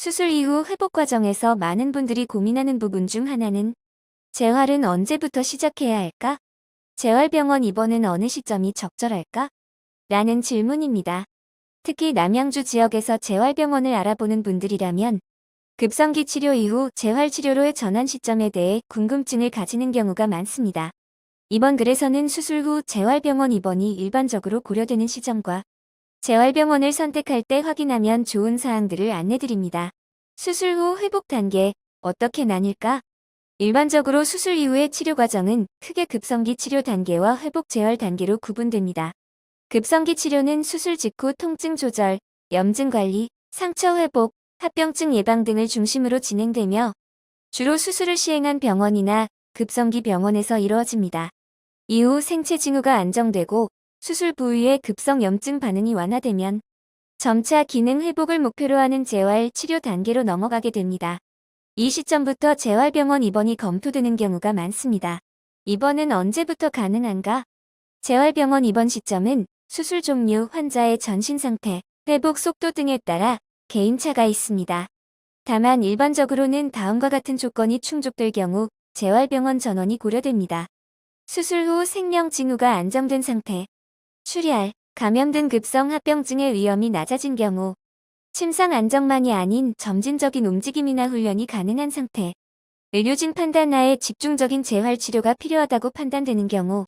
수술 이후 회복 과정에서 많은 분들이 고민하는 부분 중 하나는 재활은 언제부터 시작해야 할까? 재활병원 입원은 어느 시점이 적절할까? 라는 질문입니다. 특히 남양주 지역에서 재활병원을 알아보는 분들이라면 급성기 치료 이후 재활치료로의 전환 시점에 대해 궁금증을 가지는 경우가 많습니다. 이번 글에서는 수술 후 재활병원 입원이 일반적으로 고려되는 시점과 재활병원을 선택할 때 확인하면 좋은 사항들을 안내드립니다. 수술 후 회복 단계, 어떻게 나뉠까? 일반적으로 수술 이후의 치료 과정은 크게 급성기 치료 단계와 회복 재활 단계로 구분됩니다. 급성기 치료는 수술 직후 통증 조절, 염증 관리, 상처 회복, 합병증 예방 등을 중심으로 진행되며 주로 수술을 시행한 병원이나 급성기 병원에서 이루어집니다. 이후 생체 징후가 안정되고 수술 부위의 급성 염증 반응이 완화되면 점차 기능 회복을 목표로 하는 재활 치료 단계로 넘어가게 됩니다. 이 시점부터 재활병원 입원이 검토되는 경우가 많습니다. 입원은 언제부터 가능한가? 재활병원 입원 시점은 수술 종류, 환자의 전신 상태, 회복 속도 등에 따라 개인차가 있습니다. 다만 일반적으로는 다음과 같은 조건이 충족될 경우 재활병원 전원이 고려됩니다. 수술 후 생명 징후가 안정된 상태, 출혈, 감염 등 급성 합병증의 위험이 낮아진 경우, 침상 안정만이 아닌 점진적인 움직임이나 훈련이 가능한 상태, 의료진 판단 하에 집중적인 재활 치료가 필요하다고 판단되는 경우,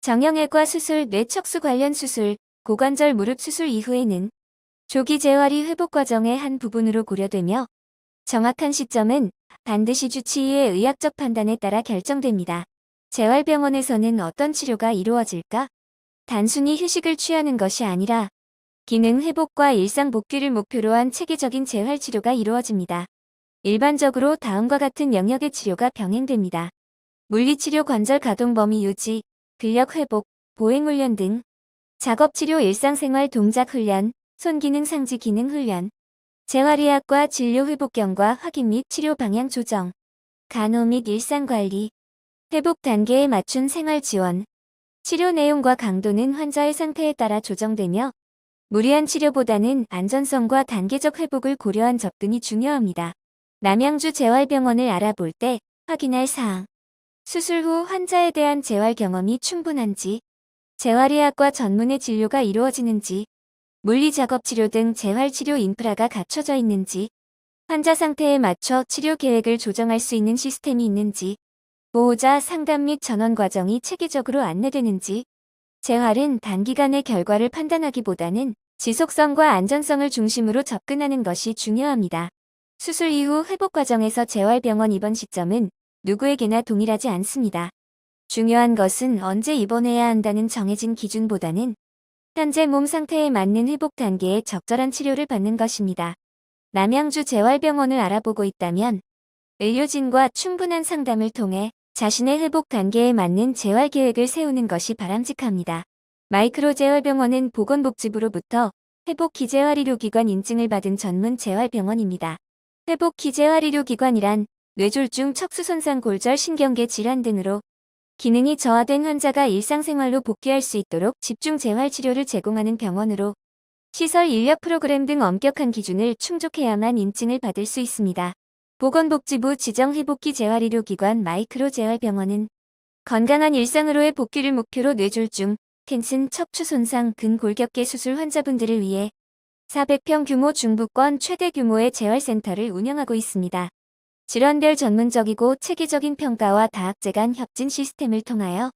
정형외과 수술, 뇌척수 관련 수술, 고관절 무릎 수술 이후에는 조기 재활이 회복 과정의 한 부분으로 고려되며 정확한 시점은 반드시 주치의의 의학적 판단에 따라 결정됩니다. 재활병원에서는 어떤 치료가 이루어질까? 단순히 휴식을 취하는 것이 아니라 기능 회복과 일상 복귀를 목표로 한 체계적인 재활 치료가 이루어집니다. 일반적으로 다음과 같은 영역의 치료가 병행됩니다. 물리치료, 관절 가동 범위 유지, 근력 회복, 보행훈련 등, 작업치료, 일상생활 동작 훈련, 손기능 상지 기능 훈련, 재활의학과 진료 회복경과 확인 및 치료 방향 조정, 간호 및 일상관리, 회복 단계에 맞춘 생활 지원, 치료 내용과 강도는 환자의 상태에 따라 조정되며 무리한 치료보다는 안전성과 단계적 회복을 고려한 접근이 중요합니다. 남양주 재활병원을 알아볼 때 확인할 사항. 수술 후 환자에 대한 재활 경험이 충분한지, 재활의학과 전문의 진료가 이루어지는지, 물리작업치료 등 재활치료 인프라가 갖춰져 있는지, 환자 상태에 맞춰 치료 계획을 조정할 수 있는 시스템이 있는지, 보호자 상담 및 전원 과정이 체계적으로 안내되는지, 재활은 단기간의 결과를 판단하기보다는 지속성과 안전성을 중심으로 접근하는 것이 중요합니다. 수술 이후 회복 과정에서 재활병원 입원 시점은 누구에게나 동일하지 않습니다. 중요한 것은 언제 입원해야 한다는 정해진 기준보다는 현재 몸 상태에 맞는 회복 단계에 적절한 치료를 받는 것입니다. 남양주 재활병원을 알아보고 있다면 의료진과 충분한 상담을 통해 자신의 회복 단계에 맞는 재활 계획을 세우는 것이 바람직합니다. 마이크로 재활병원은 보건복지부로부터 회복 기재활의료기관 인증을 받은 전문 재활병원입니다. 회복 기재활의료기관이란 뇌졸중, 척수 손상, 골절, 신경계 질환 등으로 기능이 저하된 환자가 일상생활로 복귀할 수 있도록 집중 재활 치료를 제공하는 병원으로 시설 인력 프로그램 등 엄격한 기준을 충족해야만 인증을 받을 수 있습니다. 보건복지부 지정 회복기 재활의료기관 마이크로 재활병원은 건강한 일상으로의 복귀를 목표로 뇌졸중, 캔슨, 척추 손상, 근골격계 수술 환자분들을 위해 400평 규모 중부권 최대 규모의 재활센터를 운영하고 있습니다. 질환별 전문적이고 체계적인 평가와 다학제 간 협진 시스템을 통하여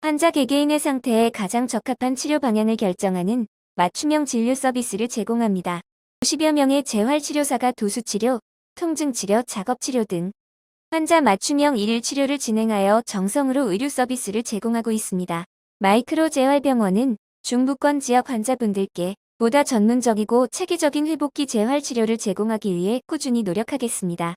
환자 개개인의 상태에 가장 적합한 치료 방향을 결정하는 맞춤형 진료 서비스를 제공합니다. 50여 명의 재활치료사가 도수치료, 통증치료, 작업치료 등 환자 맞춤형 일일 치료를 진행하여 정성으로 의료 서비스를 제공하고 있습니다. 마이크로 재활병원은 중부권 지역 환자분들께 보다 전문적이고 체계적인 회복기 재활치료를 제공하기 위해 꾸준히 노력하겠습니다.